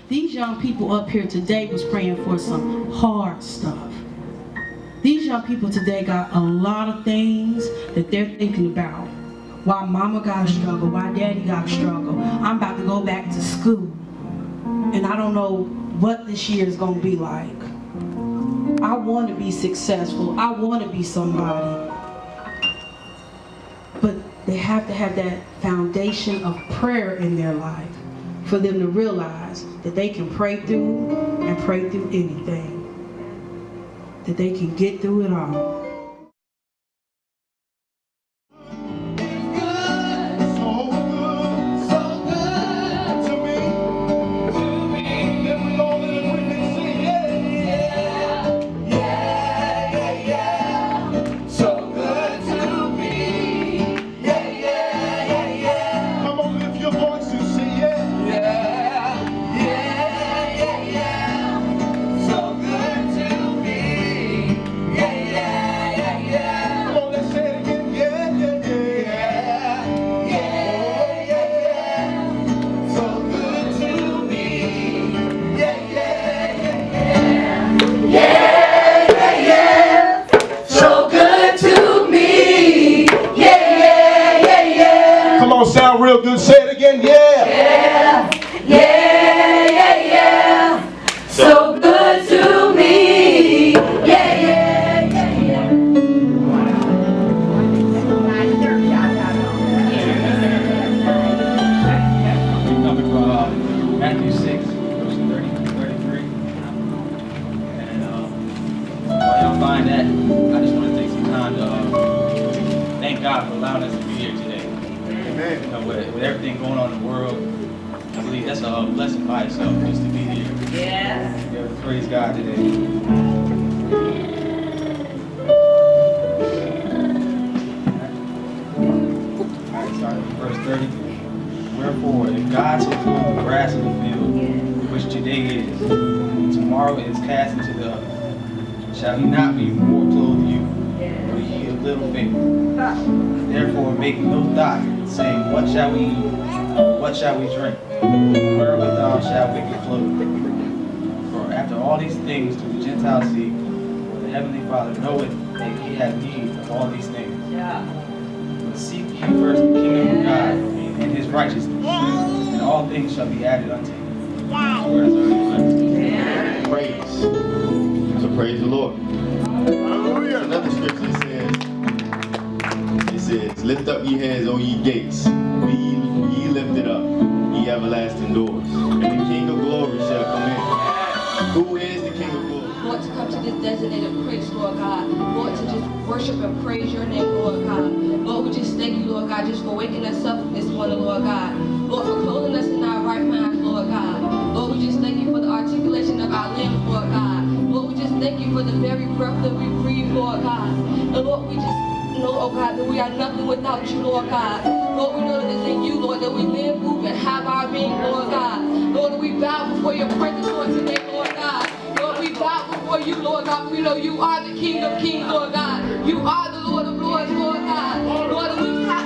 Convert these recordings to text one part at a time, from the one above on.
These young people up here today was praying for some hard stuff. These young people today got a lot of things that they're thinking about. Why mama gotta struggle, why daddy gotta struggle. I'm about to go back to school, and I don't know what this year is gonna be like. I want to be successful. I want to be somebody. But they have to have that foundation of prayer in their life for them to realize that they can pray through and pray through anything. That they can get through it all. Sound real good. Say it again. Yeah. Yeah. Yeah. Yeah. Yeah. So good to me. Yeah. Yeah. Yeah. Yeah. Coming from Matthew 6, verse 30 to 33. And while y'all find that, I just want to take some time to thank God for allowing us to be here today. Amen. You know, with everything going on in the world, I believe that's a blessing by itself just to be here. Yes. Yeah, praise God today. Sorry, verse 30. Wherefore, if God so clothe the grass of the field, which today is, and tomorrow is cast into the oven, shall he not be more clothe you, O ye of little faith? Therefore make no thought, saying, what shall we eat? What shall we drink? Wherewithal shall we be clothed? For after all these things do the Gentiles seek, for the heavenly Father knoweth that ye have need of all these things. But seek ye first the kingdom of God and his righteousness, and all things shall be added unto you. Praise. So praise the Lord. Hallelujah. Another scripture says, lift up ye heads, O ye gates, be ye lifted up, ye everlasting doors, and the King of glory shall come in. Who is the King of glory? Lord, to come to this designated place, Lord God. Lord, to just worship and praise your name, Lord God. Lord, we just thank you, Lord God, just for waking us up this morning, Lord God. Lord, for clothing us in our right minds, Lord God. Lord, we just thank you for the articulation of our limbs, Lord God. Lord, we just thank you for the very breath that we breathe, Lord God. And Lord, we just know, oh God, that we are nothing without you, Lord God. Lord, we know that it's in you, Lord, that we live, move, and have our being, Lord God. Lord, that we bow before your presence, Lord, today, Lord God. Lord, we bow before you, Lord God. We know you are the King of Kings, Lord God. You are the Lord of Lords, Lord God. Lord,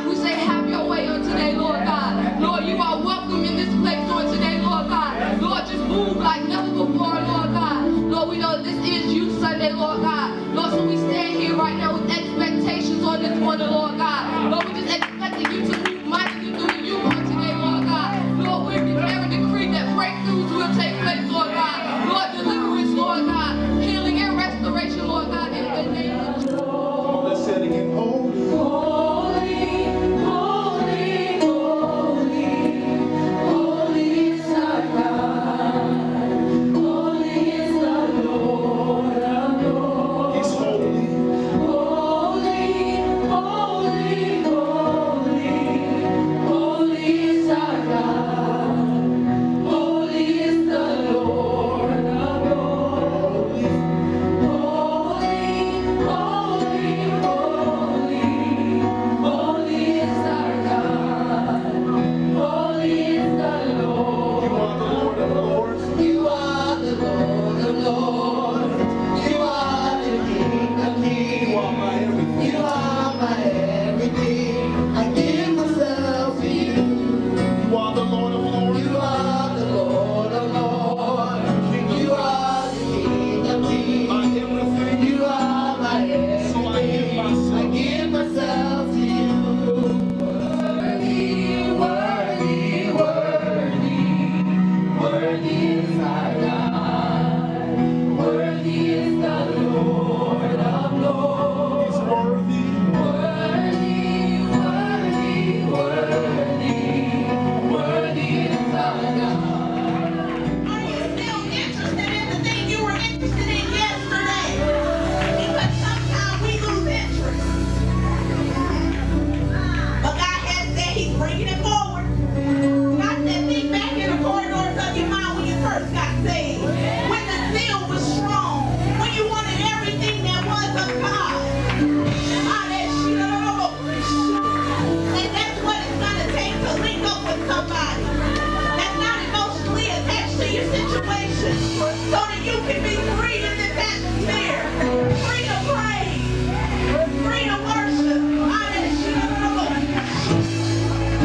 we say have your way on today, Lord God. Lord, you are welcome in this place on today, Lord God. Lord, just move like never before, Lord God. Lord, we know this is you Sunday, Lord God. Lord, so we stand here right now with expectations on this morning, Lord God. Lord, we just expecting you to move mightily through you on today, Lord God. Lord, we declare and decree that breakthroughs will take place, Lord God. Lord, deliverance, Lord God. Healing and restoration, Lord God, in the name of Jesus. Let's say it again. Holy. Holy, holy, holy, holy is our God. Holy is the Lord of Lords. Worthy is our God. Worthy is the Lord of Lords. He's worthy. Worthy, worthy, worthy. Worthy is our God. Are you still interested in the thing you were interested in yesterday? Because sometimes we lose interest. But God has said He's bringing it forward. God said, think back in the corridors of your mind when you first got saved. When the zeal was strong. When you wanted everything that was of God. And that's what it's going to take to link up with somebody that's not emotionally attached to your situation, so that you can be free in this atmosphere, free to praise, free to worship.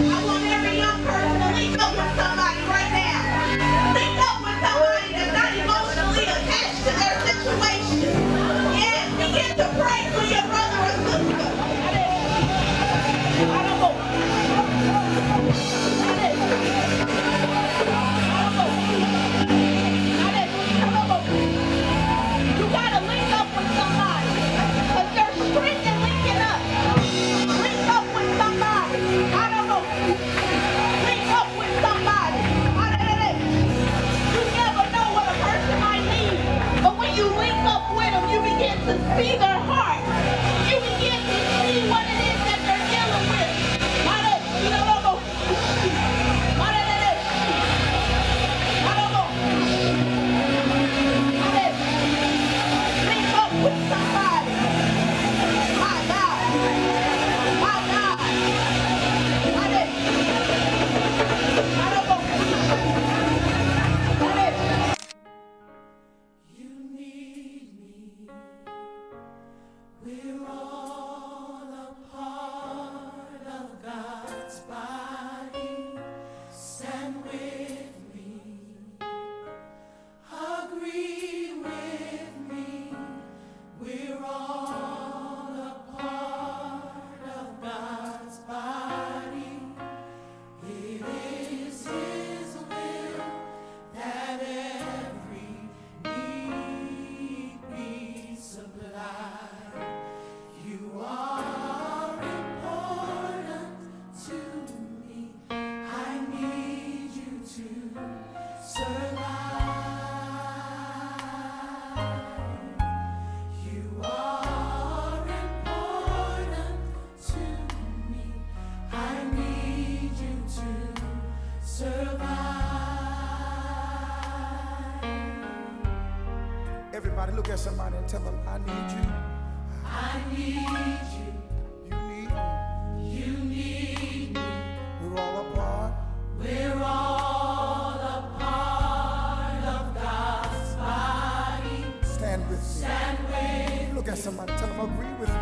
I want every young person to link up with somebody right now. Link up with somebody that's not emotionally attached to their situation. Yes, begin to pray for your brother or sister. You gotta link up with somebody, because there's strength in linking up. Link up with somebody. I don't know. Link up with somebody. You never know what a person might need, but when you link up with them, you begin to see their heart. You begin to see what it is that they're dealing with. Link up with somebody. My God. My God. You need me. We're all a part of God's body. Stand with me. Agree with me. We're all a part of God's body. It is His will that every need be supplied. You are important to me. I need you to survive. You are important to me. I need you to survive. Everybody look at somebody and tell them, I need you. I need you. You need me. You need me. We're all a part. We're all a part of God's body. Stand with me. Stand with, Look at somebody, tell them, agree with me.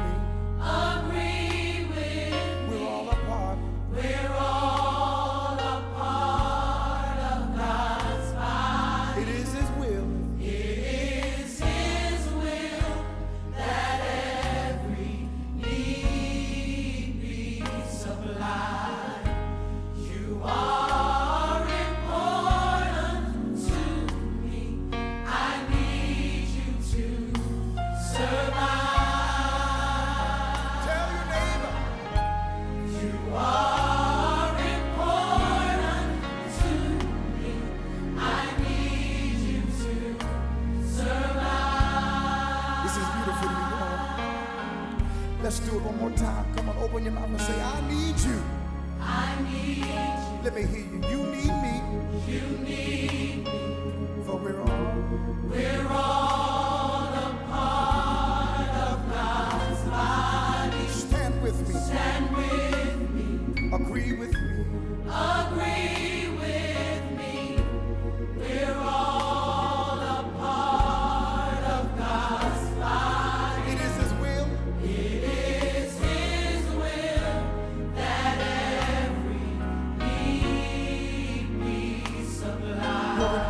agree with We're me. all a part. We're all a part of God's body. It is His will. It is His will that every need be supplied. You are important to me. I need you to survive. Tell your neighbor. You are important to me. I need you to survive. This is beautiful, you know. Let's do it one more time. Come on, open your mouth and say, I need you. I need you. Let me hear you. You need me. You need me. For we're all a part of God's body. stand with me. Stand with me. Agree with me. Agree with me. We're all a part of God's body. It is His will. It is His will that every need be supplied.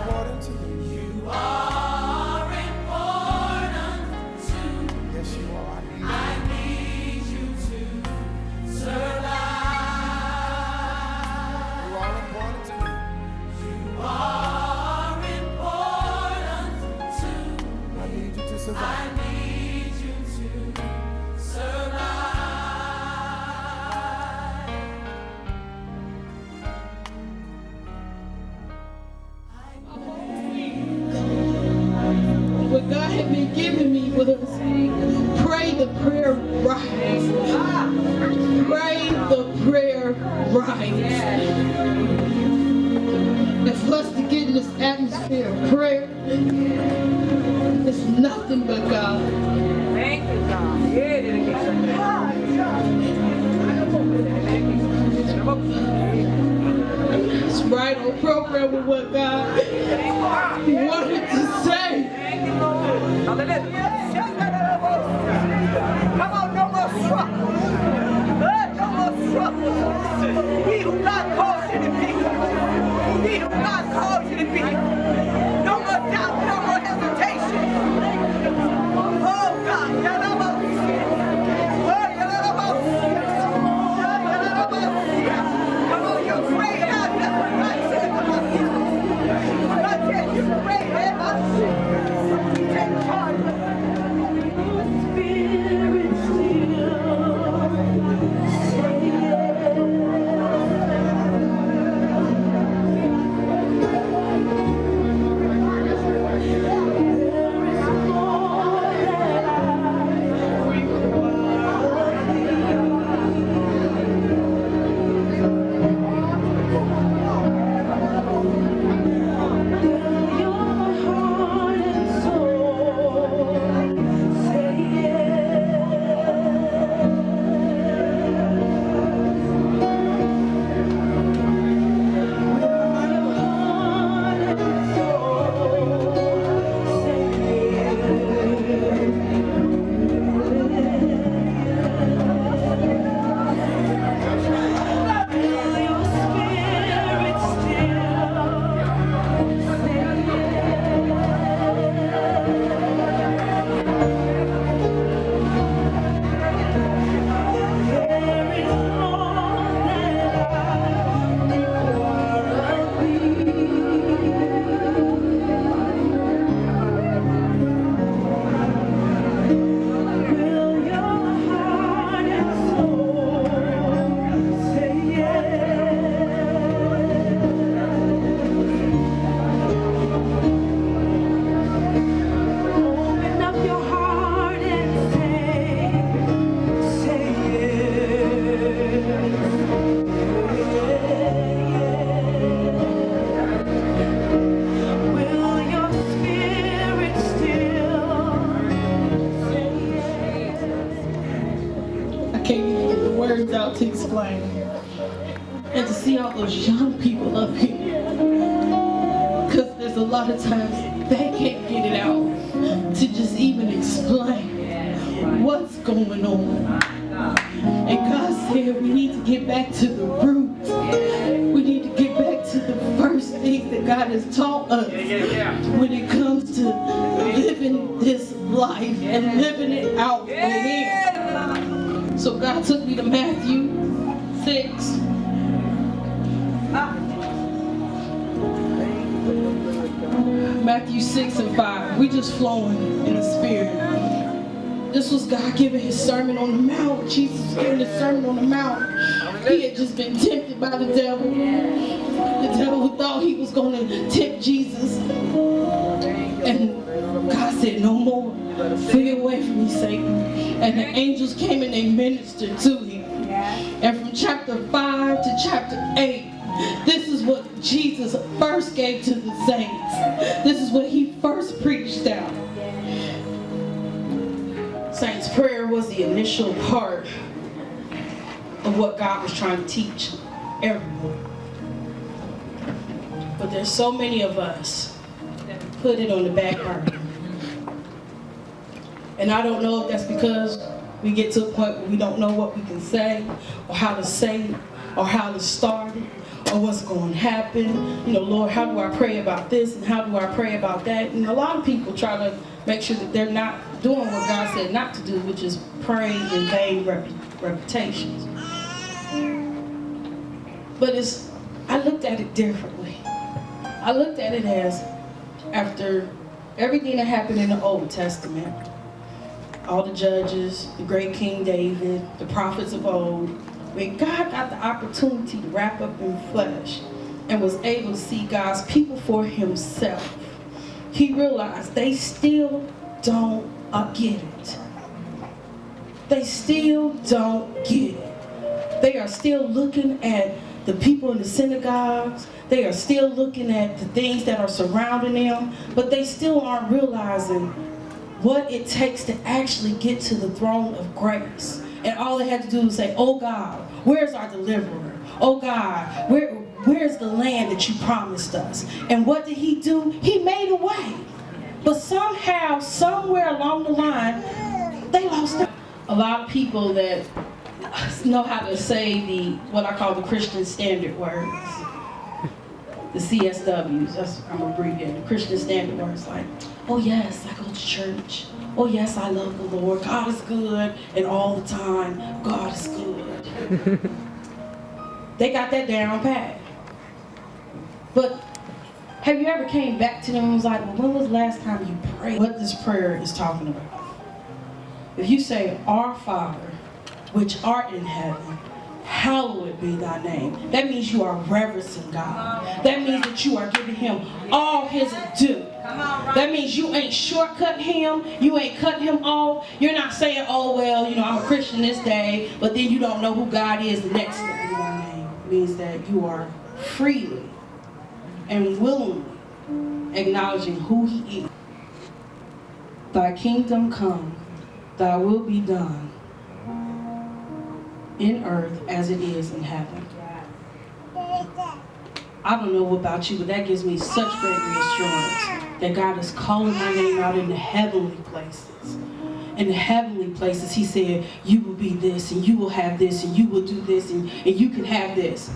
atmosphere of prayer. It's nothing but God. Thank you, God. It's right on program with what God wanted to say. Come on, no more struggle. No more struggle. He who God calls you to be. He who God calls you to be. No more doubt, no more hesitation. Oh God. Come on, you're afraid now. That's what God said about you. God said you're afraid. Take charge. Spirit Out to explain and to see all those young people up here, because there's a lot of times they can't get it out to just even explain what's going on. And God said we need to get back to the root. We need to get back to the first things that God has taught us when it comes to living this life and living it out for Him. So God took me to Matthew 6. Matthew 6 and 5. We just flowing in the Spirit. This was God giving His Sermon on the Mount. Jesus was giving His Sermon on the Mount. He had just been tempted by the devil. The devil thought he was going to tempt Jesus. And God said, no more. Flee away from me, Satan. And the angels came and they ministered to him. And from chapter 5 to chapter 8, this is what Jesus first gave to the saints. This is what He first preached out. Saints, prayer was the initial part of what God was trying to teach everyone. But there's so many of us that put it on the back burner. And I don't know if that's because we get to a point where we don't know what we can say, or how to say it, or how to start it, or what's going to happen. You know, Lord, how do I pray about this, and how do I pray about that? And a lot of people try to make sure that they're not doing what God said not to do, which is praying in vain reputations. But I looked at it differently. I looked at it as, after everything that happened in the Old Testament, all the judges, the great King David, the prophets of old, when God got the opportunity to wrap up in flesh and was able to see God's people for Himself, He realized they still don't get it. They still don't get it. They are still looking at the people in the synagogues, they are still looking at the things that are surrounding them, but they still aren't realizing what it takes to actually get to the throne of grace. And all they had to do was say, oh God, where's our deliverer? Oh God, where's the land that you promised us? And what did he do? He made a way. But somehow, somewhere along the line, they lost it. A lot of people that know how to say what I call the Christian standard words. The CSWs, I'm abbreviating, the Christian standard words, like, oh yes, I go to church. Oh yes, I love the Lord. God is good, and all the time, God is good. They got that down pat. But have you ever came back to them and was like, well, when was the last time you prayed? What this prayer is talking about. If you say, Our Father, which art in heaven, hallowed be thy name. That means you are reverencing God. That means that you are giving him all his due. That means you ain't shortcutting him. You ain't cutting him off. You're not saying, oh, well, I'm a Christian this day, but then you don't know who God is the next day. It means that you are freely and willingly acknowledging who he is. Thy kingdom come, thy will be done in earth as it is in heaven. I don't know about you, but that gives me such great reassurance that God is calling my name out in the heavenly places. In the heavenly places, he said, you will be this, and you will have this, and you will do this, and you can have this.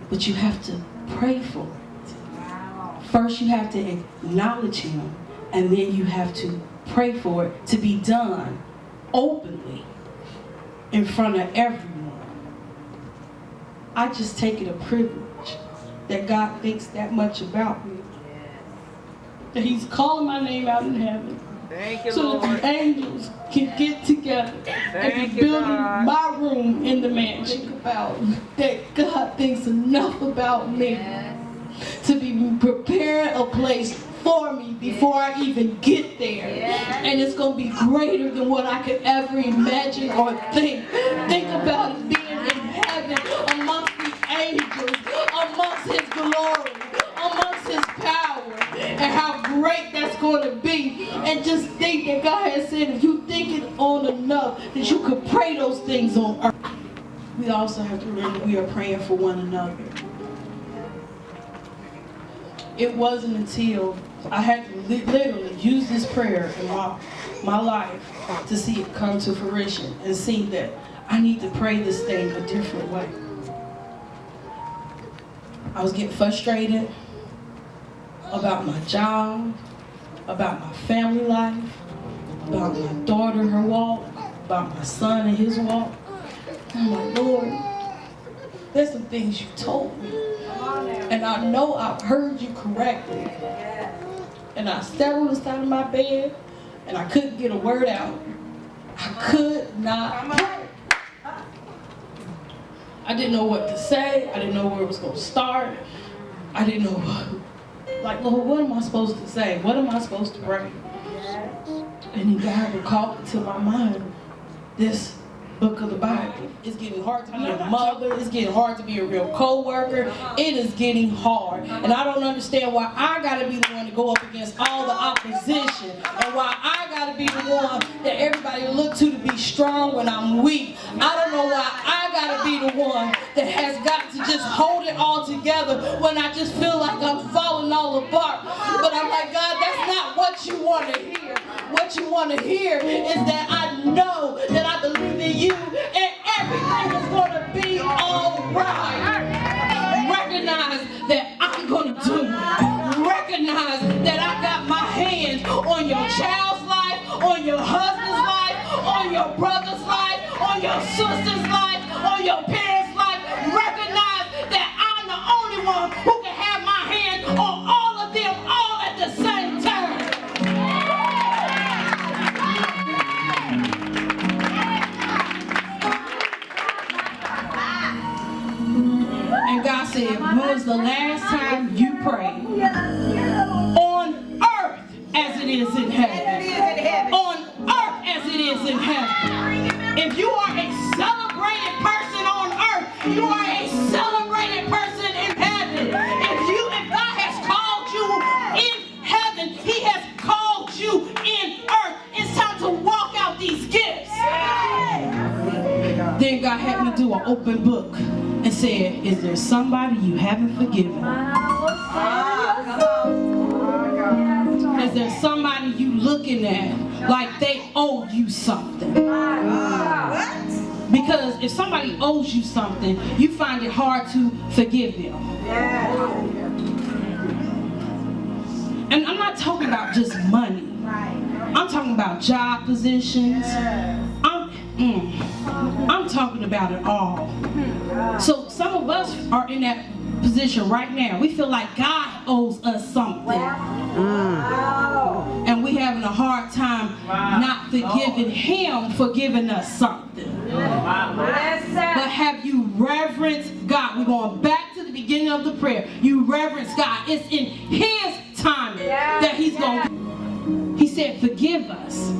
But you have to pray for it. First, you have to acknowledge him, and then you have to pray for it to be done openly in front of everyone. I just take it a privilege that God thinks that much about me. That he's calling my name out in heaven. Thank you, so Lord. that the angels can get together and be building my room in the mansion. Think about that God thinks enough about me to be preparing a place for me before I even get there. And it's going to be greater than what I could ever imagine or think. Think about it being in heaven amongst the angels, amongst his glory, amongst his power, and how great that's going to be. And just think that God has said, if you think it on enough, that you could pray those things on earth. We also have to remember we are praying for one another. It wasn't until I had to literally use this prayer in my life to see it come to fruition and see that I need to pray this thing a different way. I was getting frustrated about my job, about my family life, about my daughter, her walk, about my son and his walk. I'm like, Lord, there's some things you told me. And I know I've heard you correctly. And I sat on the side of my bed and I couldn't get a word out. I could not pray. I didn't know what to say. I didn't know where it was going to start. I didn't know what. Like, Lord, what am I supposed to say? What am I supposed to pray? And then God would call it to my mind. This book of the Bible. It's getting hard to be a mother. It's getting hard to be a real co-worker. It is getting hard. And I don't understand why I got to be the one to go up against all the opposition. And why I got to be the one that everybody look to be strong when I'm weak. I don't know why I got to be the one that has got to just hold it all together when I just feel like I'm falling all apart. But I'm like, God, that's not what you want to hear. What you want to hear is that I know that I believe in you and everything is going to be all right. Recognize that I'm going to do it. Recognize that I got my hands on your child's life, on your husband's life, on your brother's life, on your sister's life, on your parents' life. Recognize that I'm the only one who can have my hands on all of them all at the same time. And God said, when was the last time you prayed? On earth as it is in heaven. On earth as it is in heaven. If you are a celebrated person on earth, you are a celebrated person God had me do an open book and said, is there somebody you haven't forgiven? Is there somebody you looking at like they owe you something? Because if somebody owes you something, you find it hard to forgive them. And I'm not talking about just money. I'm talking about job positions. I'm talking about it all. So some of us are in that position right now. We feel like God owes us something. And we having a hard time not forgiving Him for giving us something. But have you reverenced God? We're going back to the beginning of the prayer. You reverence God. It's in His timing that He's going to. He said, forgive us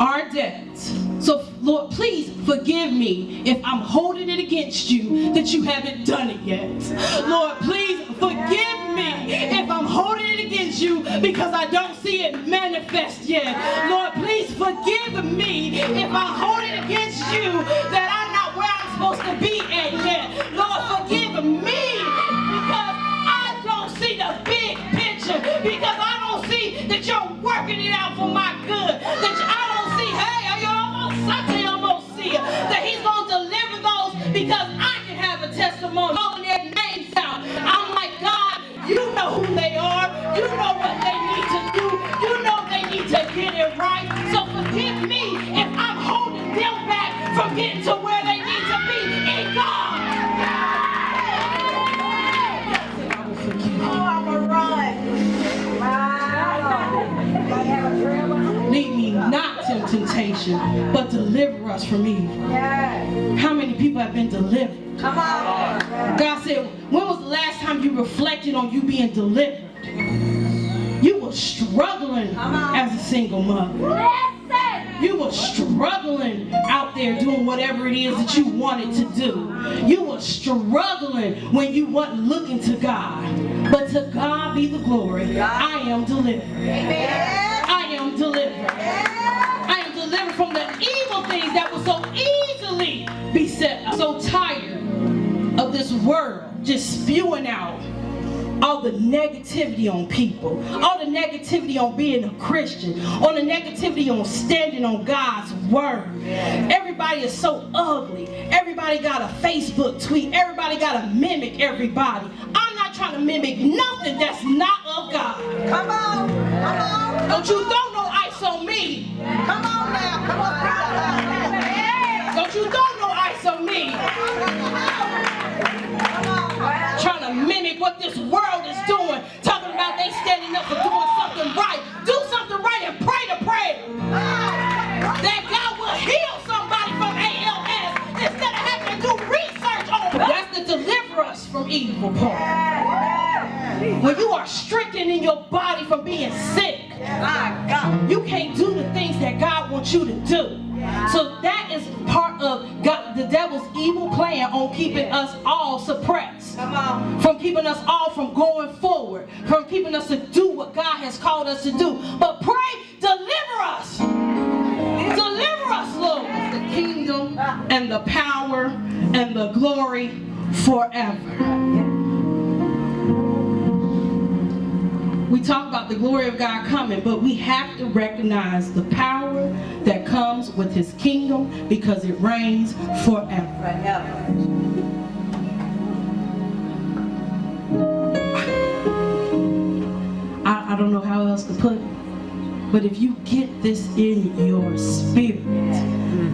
our debts. So, Lord, please forgive me if I'm holding it against you that you haven't done it yet. Lord, please forgive me if I'm holding it against you because I don't see it manifest yet. Lord, please forgive me if I'm holding it against you that I'm not where I'm supposed to be at yet. Lord, forgive me because I don't see the big picture, because I don't see that you're working it out for my good, that I don't see, that He's going to deliver those because I can have a testimony. Calling their names out. I'm like, God, you know who they are. You know what they need to do. You know they need to get it right. So forgive me if I'm holding them back from getting to where they need to be in God. I will forgive you. I'm a run. Lead me not to temptation, but deliver us from evil. How many people have been delivered? Come on. God said, when was the last time you reflected on you being delivered? You were struggling as a single mother. You were struggling out there doing whatever it is that you wanted to do. You were struggling when you weren't looking to God. But to God be the glory. I am delivered. I am delivered. I am delivered from the evil things that would so easily beset us. I'm so tired of this world just spewing out all the negativity on people, all the negativity on being a Christian, all the negativity on standing on God's word. Everybody is so ugly. Everybody got a Facebook tweet. Everybody got to mimic everybody. I'm not trying to mimic nothing that's not of God. Come on. Come on. Don't you throw no ice on me. Come on now. Come on. Don't you throw no ice on me. Trying to mimic what this world is doing. Talking about they standing up for doing something right. Do something right and pray the prayer. That God will heal somebody from ALS instead of having to do research on it. That's to deliver us from evil part. When you are stricken in your body from being sick, you can't do the things that God wants you to do. So that is part of God, the devil's evil plan on keeping us all suppressed. From keeping us all from going forward. From keeping us to do what God has called us to do. But pray, deliver us. Deliver us, Lord. The kingdom and the power and the glory forever. We talk about the glory of God coming, but we have to recognize the power that comes with His kingdom because it reigns forever. I don't know how else to put it, but if you get this in your spirit,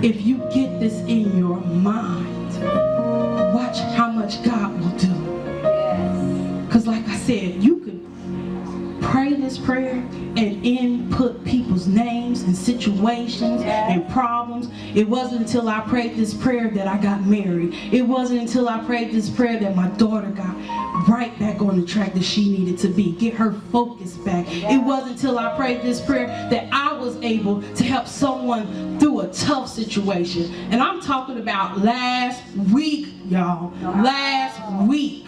if you get this in your mind, watch how much God will do. Because like I said, you can pray this prayer and input people's names and situations and problems. It wasn't until I prayed this prayer that I got married. It wasn't until I prayed this prayer that my daughter got right back on the track that she needed to be. Get her focus back. It wasn't until I prayed this prayer that I was able to help someone through a tough situation. And I'm talking about last week, y'all. Last week.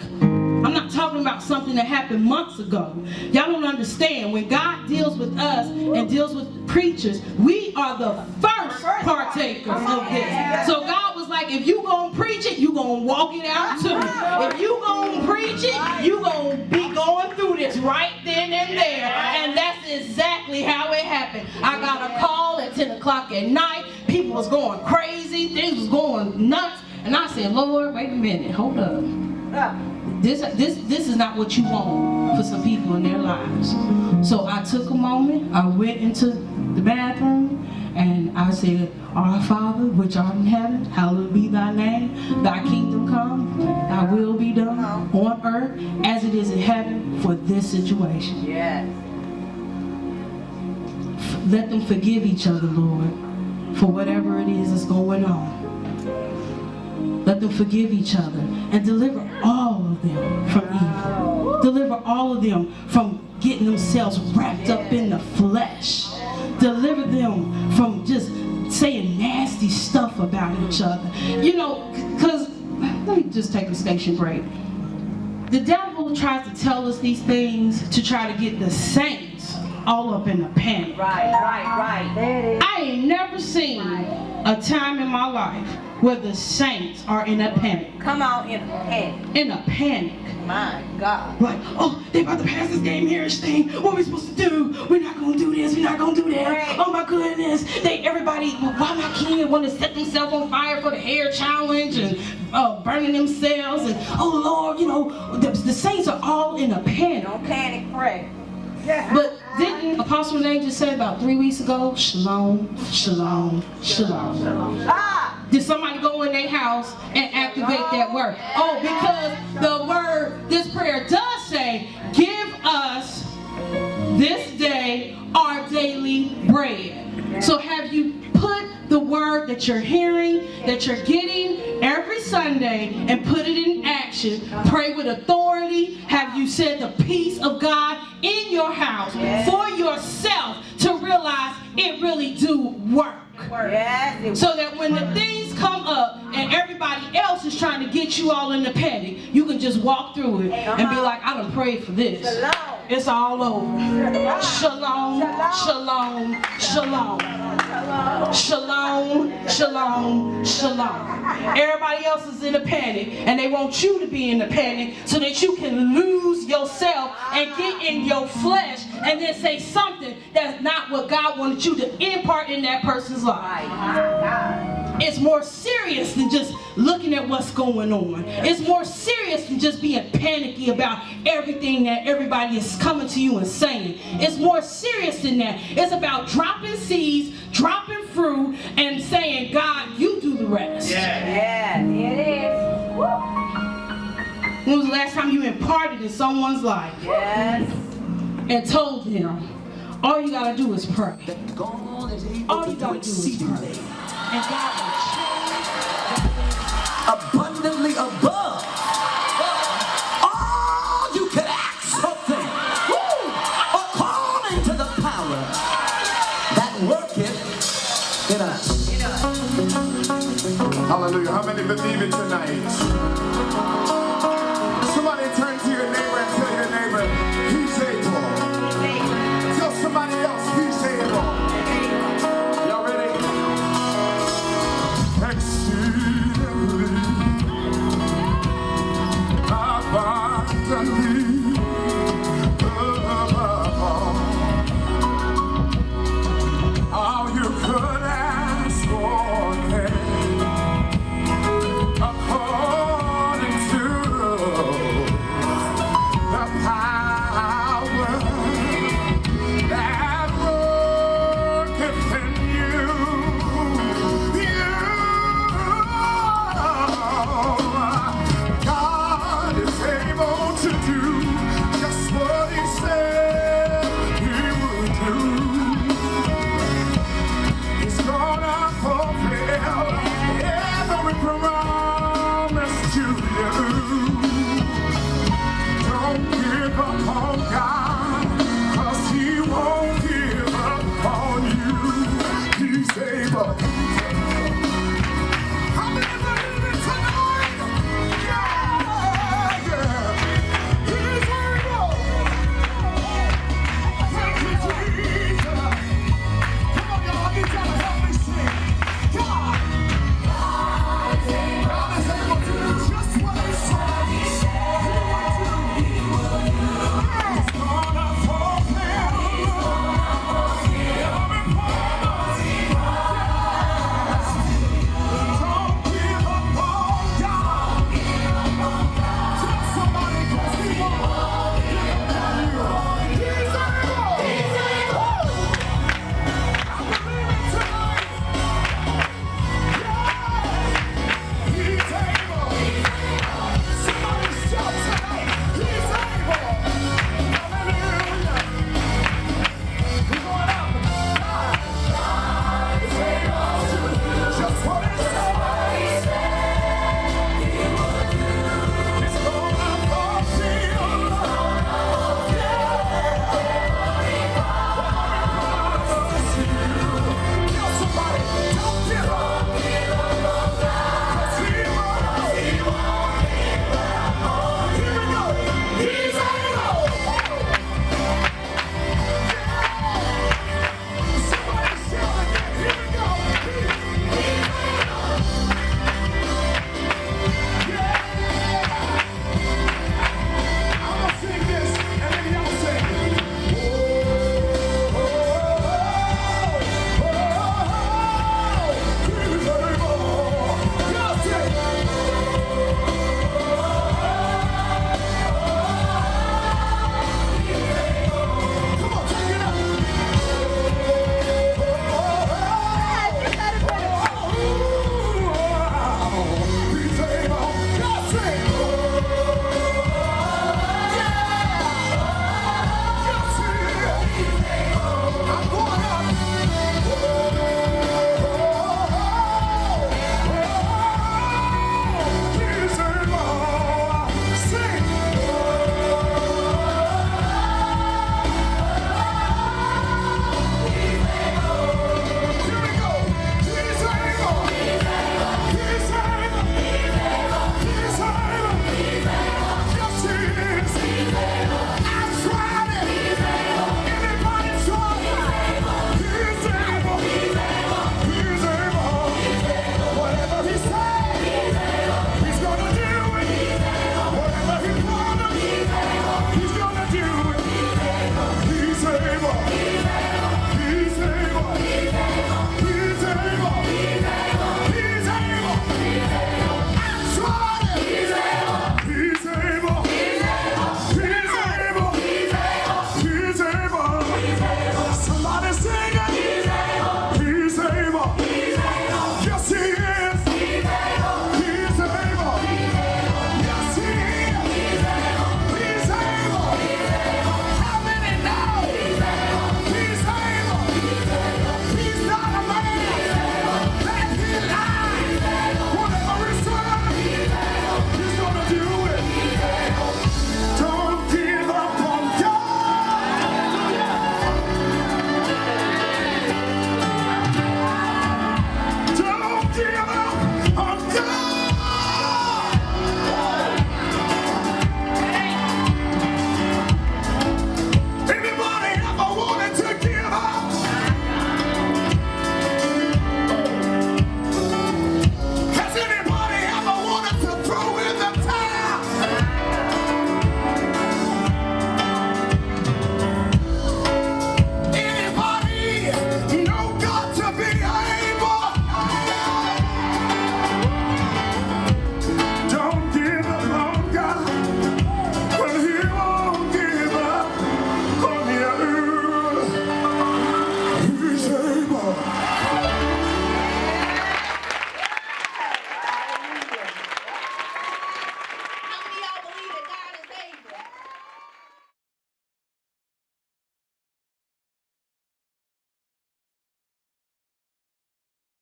I'm not talking about something that happened months ago. Y'all don't understand. When God deals with us and deals with preachers, we are the first partakers of this. So God was like, if you gonna preach it, you gonna walk it out too. If you gonna preach it, you gonna be going through this right then and there. And that's exactly how it happened. I got a call at 10 o'clock at night. People was going crazy. Things was going nuts. And I said, Lord, wait a minute, hold up. This is not what you want for some people in their lives. So I took a moment, I went into the bathroom, and I said, Our Father, which art in heaven, hallowed be thy name. Thy kingdom come, thy will be done on earth as it is in heaven for this situation. Yes. Let them forgive each other, Lord, for whatever it is that's going on. Let them forgive each other and deliver all of them from evil. Deliver all of them from getting themselves wrapped up in the flesh. Deliver them from just saying nasty stuff about each other. You know, because, let me just take a station break. The devil tries to tell us these things to try to get the saints all up in a panic. Right. There it is. I ain't never seen a time in my life where the saints are in a panic. Come on, in a panic. In a panic. My God. Like, oh, they about to pass this game here thing. What are we supposed to do? We're not gonna do this. We're not gonna do that. Right. Oh my goodness. Everybody, why my kid want to set themselves on fire for the hair challenge and burning themselves and oh Lord, you know, the saints are all in a panic. Don't panic, pray. But didn't Apostle Renee just say about 3 weeks ago, shalom, shalom, shalom. Did somebody go in their house and activate that word? Oh, because the word, this prayer does say, give us this day our daily bread. So have you put the word that you're hearing, that you're getting every Sunday and put it in action? Pray with authority. Have you said the peace of God in your house for yourself to realize it really do work? Yes. So that when the things come up and everybody else is trying to get you all in the panic, you can just walk through it and be like, I done prayed for this. It's all over. Shalom, shalom, shalom. Shalom, shalom, shalom. Everybody else is in a panic and they want you to be in a panic so that you can lose yourself and get in your flesh and then say something that's not what God wanted you to impart in that person's life. It's more serious than just looking at what's going on. It's more serious than just being panicky about everything that everybody is coming to you and saying. It's more serious than that. It's about dropping seeds, dropping fruit, and saying, God, you do the rest. Yeah, it is. When was the last time you imparted in someone's life? Yes. And told them, all you gotta do is pray. All you gotta do is pray. And God will change abundantly above all you could ask or think, according to the power that worketh in us. Hallelujah. How many believe it tonight?